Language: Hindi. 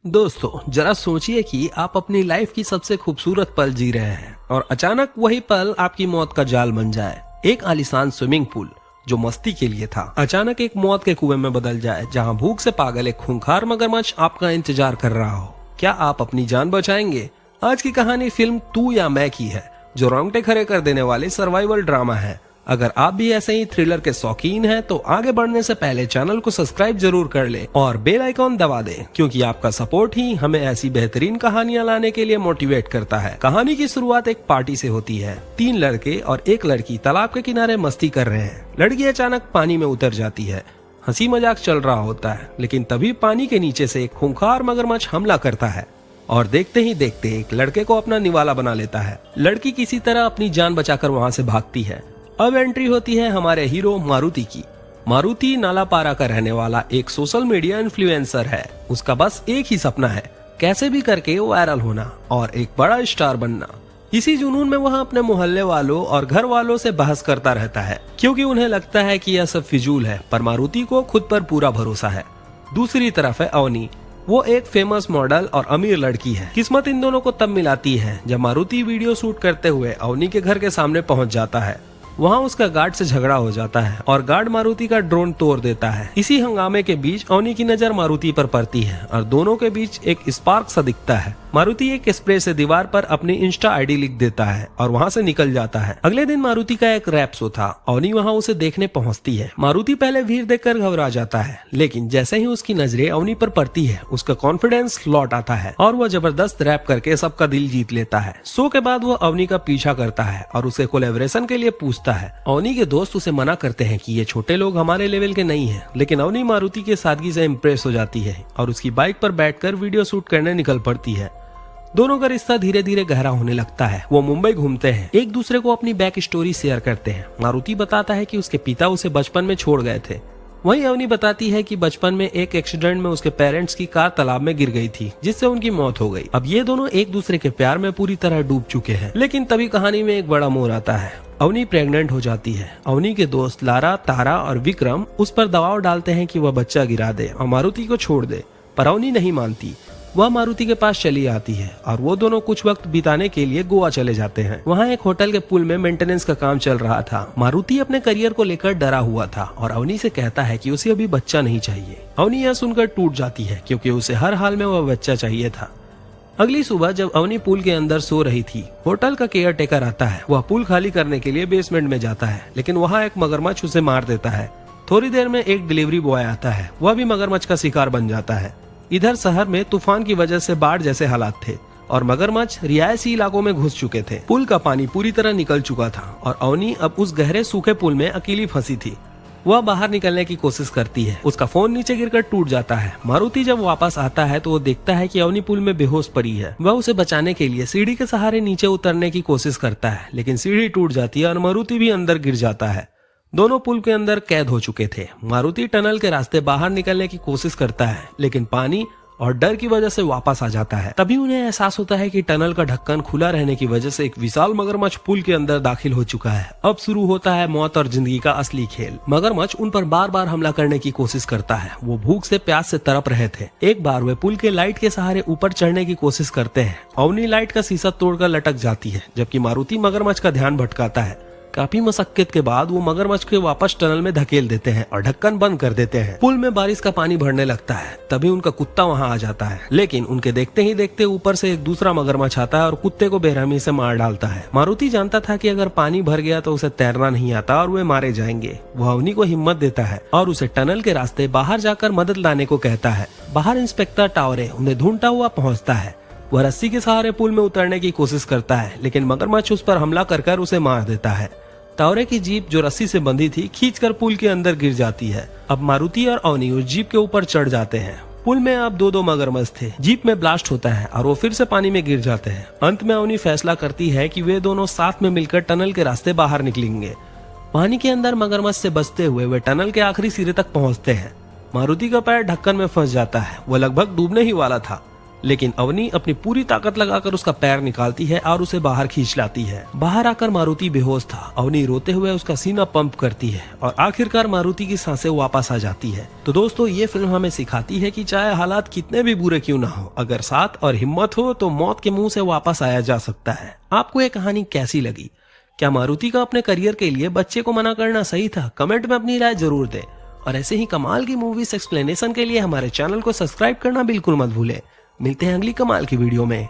दोस्तों, जरा सोचिए कि आप अपनी लाइफ की सबसे खूबसूरत पल जी रहे हैं और अचानक वही पल आपकी मौत का जाल बन जाए। एक आलीशान स्विमिंग पूल जो मस्ती के लिए था, अचानक एक मौत के कुएं में बदल जाए, जहां भूख से पागल एक खूंखार मगरमच्छ आपका इंतजार कर रहा हो। क्या आप अपनी जान बचाएंगे? आज की कहानी फिल्म तू या मैं की है, जो रोंगटे खड़े कर देने वाली सर्वाइवल ड्रामा है। अगर आप भी ऐसे ही थ्रिलर के शौकीन हैं तो आगे बढ़ने से पहले चैनल को सब्सक्राइब जरूर कर लें और बेल आइकॉन दबा दें, क्योंकि आपका सपोर्ट ही हमें ऐसी बेहतरीन कहानियां लाने के लिए मोटिवेट करता है। कहानी की शुरुआत एक पार्टी से होती है। 3 लड़के और एक लड़की तालाब के किनारे मस्ती कर रहे हैं। लड़की अचानक पानी में उतर जाती है। हंसी मजाक चल रहा होता है, लेकिन तभी पानी के नीचे से एक खूंखार मगरमच्छ हमला करता है और देखते ही देखते एक लड़के को अपना निवाला बना लेता है। लड़की किसी तरह अपनी जान बचाकर वहां से भागती है। अब एंट्री होती है हमारे हीरो मारुति की। मारुति नालापारा का रहने वाला एक सोशल मीडिया इन्फ्लुएंसर है। उसका बस एक ही सपना है, कैसे भी करके वायरल होना और एक बड़ा स्टार बनना। इसी जुनून में वह अपने मोहल्ले वालों और घर वालों से बहस करता रहता है, क्योंकि उन्हें लगता है कि यह सब फिजूल है, पर मारुति को खुद पर पूरा भरोसा है। दूसरी तरफ है अवनी। वो एक फेमस मॉडल और अमीर लड़की है। किस्मत इन दोनों को तब मिलाती है जब मारुति वीडियो शूट करते हुए अवनी के घर के सामने पहुंच जाता है। वहाँ उसका गार्ड से झगड़ा हो जाता है और गार्ड मारुति का ड्रोन तोड़ देता है। इसी हंगामे के बीच अवनी की नजर मारुति पर पड़ती है और दोनों के बीच एक स्पार्क सा दिखता है। मारुति एक स्प्रे से दीवार पर अपनी इंस्टा आईडी लिख देता है और वहाँ से निकल जाता है। अगले दिन मारुति का एक रैप शो था। अवनी वहाँ उसे देखने पहुँचती है। मारुति पहले भीड़ देखकर घबरा जाता है, लेकिन जैसे ही उसकी नजरें अवनी पर पड़ती है, उसका कॉन्फिडेंस लौट आता है और वह जबरदस्त रैप करके सबका दिल जीत लेता है। शो के बाद वह अवनी का पीछा करता है और उसे कोलैबोरेशन के लिए पूछता है। अवनी के दोस्त उसे मना करते हैं कि ये छोटे लोग हमारे लेवल के नहीं हैं, लेकिन अवनी मारुति के सादगी से इम्प्रेस हो जाती है और उसकी बाइक पर बैठकर वीडियो शूट करने निकल पड़ती है। दोनों का रिश्ता धीरे धीरे गहरा होने लगता है। वो मुंबई घूमते हैं, एक दूसरे को अपनी बैक स्टोरी शेयर करते हैं। मारुति बताता है कि उसके पिता उसे बचपन में छोड़ गए थे। वहीं अवनी बताती है कि बचपन में एक एक्सीडेंट में उसके पेरेंट्स की कार तालाब में गिर गई थी, जिससे उनकी मौत हो गई। अब ये दोनों एक दूसरे के प्यार में पूरी तरह डूब चुके हैं। लेकिन तभी कहानी में एक बड़ा मोड़ आता है। अवनी प्रेग्नेंट हो जाती है। अवनी के दोस्त लारा, तारा और विक्रम उस पर दबाव डालते हैं कि वह बच्चा गिरा दे और मारुति को छोड़ दे, पर अवनी नहीं मानती। वह मारुति के पास चली आती है और वो दोनों कुछ वक्त बिताने के लिए गोवा चले जाते हैं। वहाँ एक होटल के पूल में मेंटेनेंस का काम चल रहा था। मारुति अपने करियर को लेकर डरा हुआ था और अवनी से कहता है कि उसे अभी बच्चा नहीं चाहिए। अवनी यह सुनकर टूट जाती है, क्योंकि उसे हर हाल में वह बच्चा चाहिए था। अगली सुबह जब अवनी पूल के अंदर सो रही थी, होटल का केयर टेकर आता है। वह पूल खाली करने के लिए बेसमेंट में जाता है, लेकिन वहाँ एक मगरमच्छ उसे मार देता है। थोड़ी देर में एक डिलीवरी बॉय आता है। वह भी मगरमच्छ का शिकार बन जाता है। इधर शहर में तूफान की वजह से बाढ़ जैसे हालात थे और मगरमच्छ रिहायशी इलाकों में घुस चुके थे। पुल का पानी पूरी तरह निकल चुका था और अवनी अब उस गहरे सूखे पुल में अकेली फंसी थी। वह बाहर निकलने की कोशिश करती है। उसका फोन नीचे गिरकर टूट जाता है। मारुति जब वापस आता है तो वो देखता है कि अवनी पुल में बेहोश पड़ी है। वह उसे बचाने के लिए सीढ़ी के सहारे नीचे उतरने की कोशिश करता है, लेकिन सीढ़ी टूट जाती है और मारुति भी अंदर गिर जाता है। दोनों पुल के अंदर कैद हो चुके थे। मारुति टनल के रास्ते बाहर निकलने की कोशिश करता है, लेकिन पानी और डर की वजह से वापस आ जाता है। तभी उन्हें एहसास होता है कि टनल का ढक्कन खुला रहने की वजह से एक विशाल मगरमच्छ पुल के अंदर दाखिल हो चुका है। अब शुरू होता है मौत और जिंदगी का असली खेल। मगरमच्छ उन पर बार बार हमला करने की कोशिश करता है। वो भूख से प्यास से तड़प रहे थे। एक बार वे पुल के लाइट के सहारे ऊपर चढ़ने की कोशिश करते हैं। अवनी लाइट का शीशा तोड़कर लटक जाती है, जबकि मारुति मगरमच्छ का ध्यान भटकाता है। काफी मशक्कत के बाद वो मगरमच्छ के वापस टनल में धकेल देते हैं और ढक्कन बंद कर देते हैं। पुल में बारिश का पानी भरने लगता है। तभी उनका कुत्ता वहां आ जाता है, लेकिन उनके देखते ही देखते ऊपर से एक दूसरा मगरमच्छ आता है और कुत्ते को बेरहमी से मार डालता है। मारुति जानता था कि अगर पानी भर गया तो उसे तैरना नहीं आता और वे मारे जाएंगे। वह अवनी को हिम्मत देता है और उसे टनल के रास्ते बाहर जाकर मदद लाने को कहता है। बाहर इंस्पेक्टर टावरे उन्हें ढूंढता हुआ पहुँचता है। वह रस्सी के सहारे पुल में उतरने की कोशिश करता है, लेकिन मगरमच्छ उस पर हमला कर उसे मार देता है। टावरे की जीप जो रस्सी से बंधी थी खींचकर पुल के अंदर गिर जाती है। अब मारुति और अवनी उस जीप के ऊपर चढ़ जाते हैं। पुल में अब दो मगरमच्छ थे। जीप में ब्लास्ट होता है और वो फिर से पानी में गिर जाते हैं। अंत में अवनी फैसला करती है कि वे दोनों साथ में मिलकर टनल के रास्ते बाहर निकलेंगे। पानी के अंदर मगरमच्छ से बचते हुए वे टनल के आखिरी सिरे तक पहुंचते हैं। मारुति का पैर ढक्कन में फंस जाता है। वो लगभग डूबने ही वाला था। लेकिन अवनी अपनी पूरी ताकत लगाकर उसका पैर निकालती है और उसे बाहर खींच लाती है। बाहर आकर मारुति बेहोश था। अवनी रोते हुए उसका सीना पंप करती है और आखिरकार मारुति की सांसें वापस आ जाती है। तो दोस्तों, ये फिल्म हमें सिखाती है कि चाहे हालात कितने भी बुरे क्यों ना हो, अगर साथ और हिम्मत हो तो मौत के मुंह से वापस आया जा सकता है। आपको ये कहानी कैसी लगी? क्या मारुति का अपने करियर के लिए बच्चे को मना करना सही था? कमेंट में अपनी राय जरूर दें और ऐसे ही कमाल की मूवीज एक्सप्लेनेशन के लिए हमारे चैनल को सब्सक्राइब करना बिल्कुल मत भूलें। मिलते हैं अगली कमाल की वीडियो में।